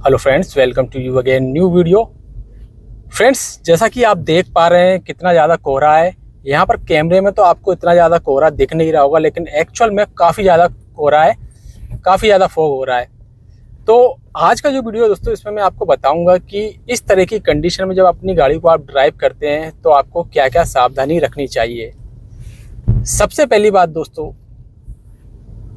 Hello friends, welcome to you again new video. Friends, जैसा कि आप देख पा रहे हैं कितना ज़्यादा कोहरा है। यहाँ पर कैमरे में तो आपको इतना ज़्यादा कोहरा दिख नहीं रहा होगा, लेकिन एक्चुअल में काफ़ी ज़्यादा कोहरा है, काफ़ी ज़्यादा फॉग हो रहा है। तो आज का जो वीडियो दोस्तों, इसमें मैं आपको बताऊंगा कि इस तरह की कंडीशन में जब अपनी गाड़ी को आप ड्राइव करते हैं तो आपको क्या क्या सावधानी रखनी चाहिए। सबसे पहली बात दोस्तों,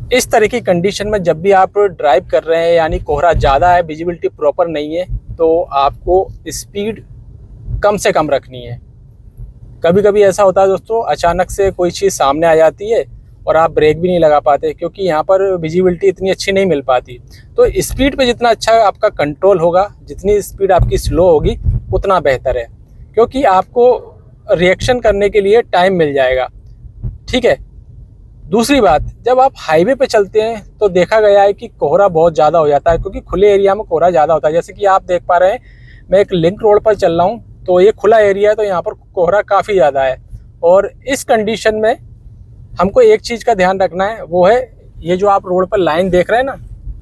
इस तरह की कंडीशन में जब भी आप ड्राइव कर रहे हैं, यानी कोहरा ज़्यादा है, विजिबिलिटी प्रॉपर नहीं है, तो आपको स्पीड कम से कम रखनी है। कभी कभी ऐसा होता है दोस्तों, अचानक से कोई चीज़ सामने आ जाती है और आप ब्रेक भी नहीं लगा पाते, क्योंकि यहाँ पर विजिबिलिटी इतनी अच्छी नहीं मिल पाती। तो स्पीड पे जितना अच्छा आपका कंट्रोल होगा, जितनी स्पीड आपकी स्लो होगी, उतना बेहतर है, क्योंकि आपको रिएक्शन करने के लिए टाइम मिल जाएगा। ठीक है। दूसरी बात, जब आप हाईवे पे चलते हैं तो देखा गया है कि कोहरा बहुत ज़्यादा हो जाता है, क्योंकि खुले एरिया में कोहरा ज़्यादा होता है। जैसे कि आप देख पा रहे हैं, मैं एक लिंक रोड पर चल रहा हूँ, तो ये खुला एरिया है, तो यहाँ पर कोहरा काफ़ी ज़्यादा है। और इस कंडीशन में हमको एक चीज़ का ध्यान रखना है, वो है ये जो आप रोड पर लाइन देख रहे हैं ना,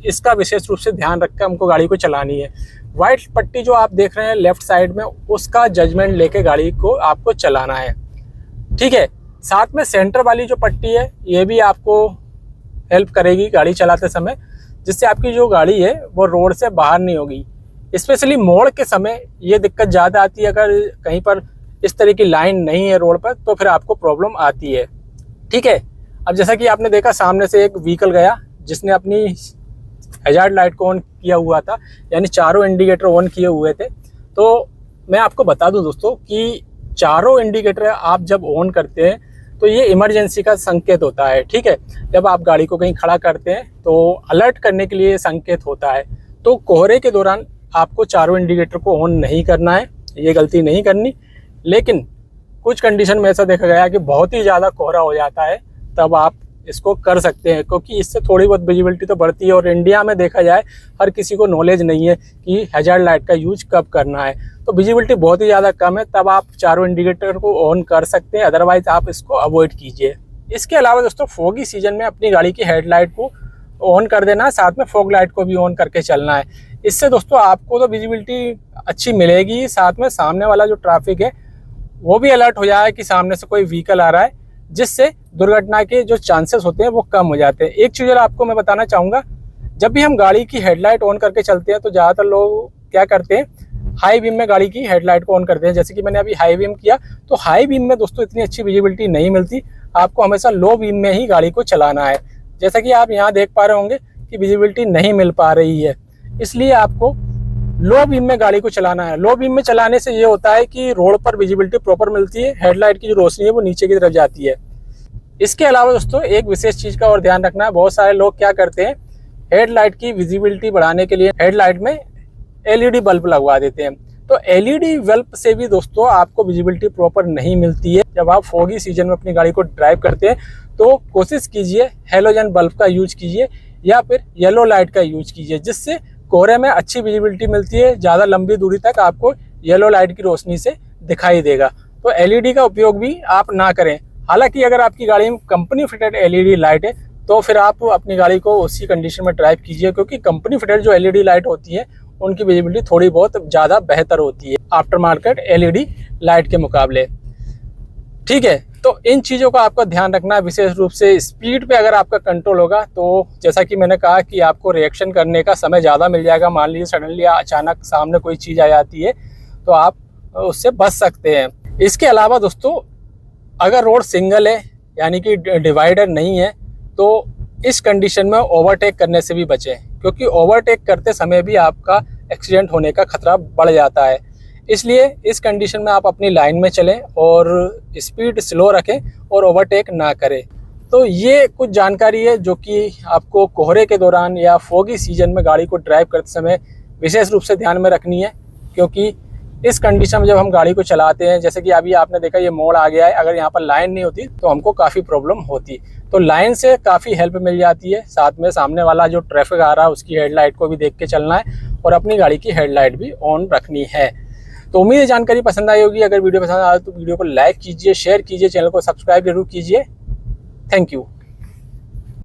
इसका विशेष रूप से ध्यान रख कर हमको गाड़ी को चलानी है। वाइट पट्टी जो आप देख रहे हैं लेफ्ट साइड में, उसका जजमेंट लेके गाड़ी को आपको चलाना है। ठीक है। साथ में सेंटर वाली जो पट्टी है, ये भी आपको हेल्प करेगी गाड़ी चलाते समय, जिससे आपकी जो गाड़ी है वो रोड से बाहर नहीं होगी। स्पेशली मोड़ के समय ये दिक्कत ज़्यादा आती है। अगर कहीं पर इस तरह की लाइन नहीं है रोड पर, तो फिर आपको प्रॉब्लम आती है। ठीक है। अब जैसा कि आपने देखा, सामने से एक व्हीकल गया जिसने अपनी हैजार्ड लाइट को ऑन किया हुआ था, यानी चारों इंडिकेटर ऑन किए हुए थे। तो मैं आपको बता दूं दोस्तों कि चारों इंडिकेटर आप जब ऑन करते हैं तो ये इमरजेंसी का संकेत होता है। ठीक है। जब आप गाड़ी को कहीं खड़ा करते हैं तो अलर्ट करने के लिए संकेत होता है। तो कोहरे के दौरान आपको चारों इंडिकेटर को ऑन नहीं करना है, ये गलती नहीं करनी। लेकिन कुछ कंडीशन में ऐसा देखा गया है कि बहुत ही ज़्यादा कोहरा हो जाता है, तब आप इसको कर सकते हैं, क्योंकि इससे थोड़ी बहुत विजिबिलिटी तो बढ़ती है। और इंडिया में देखा जाए, हर किसी को नॉलेज नहीं है कि हैजार्ड लाइट का यूज कब करना है, तो विजिबिलिटी बहुत ही ज़्यादा कम है, तब आप चारों इंडिकेटर को ऑन कर सकते हैं। अदरवाइज आप इसको अवॉइड कीजिए। इसके अलावा दोस्तों, फॉगी सीजन में अपनी गाड़ी की हेडलाइट को ऑन कर देना है, साथ में फॉग लाइट को भी ऑन करके चलना है। इससे दोस्तों आपको तो विजिबिलिटी अच्छी मिलेगी, साथ में सामने वाला जो ट्रैफिक है वो भी अलर्ट हो जाए कि सामने से कोई व्हीकल आ रहा है, जिससे दुर्घटना के जो चांसेस होते हैं वो कम हो जाते हैं। एक चीज़ आपको मैं बताना चाहूँगा, जब भी हम गाड़ी की हेडलाइट ऑन करके चलते हैं तो ज़्यादातर लोग क्या करते हैं, हाई बीम में गाड़ी की हेडलाइट को ऑन करते हैं। जैसे कि मैंने अभी हाई बीम किया, तो हाई बीम में दोस्तों इतनी अच्छी विजिबिलिटी नहीं मिलती। आपको हमेशा लो बीम में ही गाड़ी को चलाना है। जैसा कि आप यहाँ देख पा रहे होंगे कि विजिबिलिटी नहीं मिल पा रही है, इसलिए आपको लो बीम में गाड़ी को चलाना है। लो बीम में चलाने से ये होता है कि रोड पर विजिबिलिटी प्रॉपर मिलती है, हेडलाइट की जो रोशनी है वो नीचे की तरफ जाती है। इसके अलावा दोस्तों, एक विशेष चीज़ का और ध्यान रखना है। बहुत सारे लोग क्या करते हैं, हेडलाइट की विजिबिलिटी बढ़ाने के लिए हेडलाइट में एलईडी बल्ब लगवा देते हैं। तो एलईडी बल्ब से भी दोस्तों आपको विजिबिलिटी प्रॉपर नहीं मिलती है। जब आप फॉगी सीजन में अपनी गाड़ी को ड्राइव करते हैं तो कोशिश कीजिए हैलोजन बल्ब का यूज कीजिए, या फिर येलो लाइट का यूज कीजिए, जिससे कोहरे में अच्छी विजिबिलिटी मिलती है। ज़्यादा लंबी दूरी तक आपको येलो लाइट की रोशनी से दिखाई देगा। तो एलईडी का उपयोग भी आप ना करें। हालांकि अगर आपकी गाड़ी में कंपनी फिटेड एलईडी लाइट है, तो फिर आप अपनी गाड़ी को उसी कंडीशन में ड्राइव कीजिए, क्योंकि कंपनी फिटेड जो एलईडी लाइट होती है उनकी विजिबिलिटी थोड़ी बहुत ज़्यादा बेहतर होती है आफ्टर मार्केट एलईडी लाइट के मुकाबले। ठीक है। तो इन चीज़ों का आपका ध्यान रखना है। विशेष रूप से स्पीड पे अगर आपका कंट्रोल होगा, तो जैसा कि मैंने कहा कि आपको रिएक्शन करने का समय ज़्यादा मिल जाएगा। मान लीजिए सडनली अचानक सामने कोई चीज़ आ जाती है, तो आप उससे बच सकते हैं। इसके अलावा दोस्तों, अगर रोड सिंगल है, यानी कि डिवाइडर नहीं है, तो इस कंडीशन में ओवरटेक करने से भी बचें, क्योंकि ओवरटेक करते समय भी आपका एक्सीडेंट होने का खतरा बढ़ जाता है। इसलिए इस कंडीशन में आप अपनी लाइन में चलें और स्पीड स्लो रखें और ओवरटेक ना करें। तो ये कुछ जानकारी है जो कि आपको कोहरे के दौरान या फॉगी सीजन में गाड़ी को ड्राइव करते समय विशेष रूप से ध्यान में रखनी है, क्योंकि इस कंडीशन में जब हम गाड़ी को चलाते हैं, जैसे कि अभी आपने देखा ये मोड़ आ गया है, अगर यहाँ पर लाइन नहीं होती तो हमको काफ़ी प्रॉब्लम होती। तो लाइन से काफ़ी हेल्प मिल जाती है। साथ में सामने वाला जो ट्रैफिक आ रहा है उसकी हेडलाइट को भी देख के चलना है, और अपनी गाड़ी की हेडलाइट भी ऑन रखनी है। तो उम्मीद है जानकारी पसंद आई होगी। अगर वीडियो पसंद आए तो वीडियो को लाइक कीजिए, शेयर कीजिए, चैनल को सब्सक्राइब जरूर कीजिए। Thank you.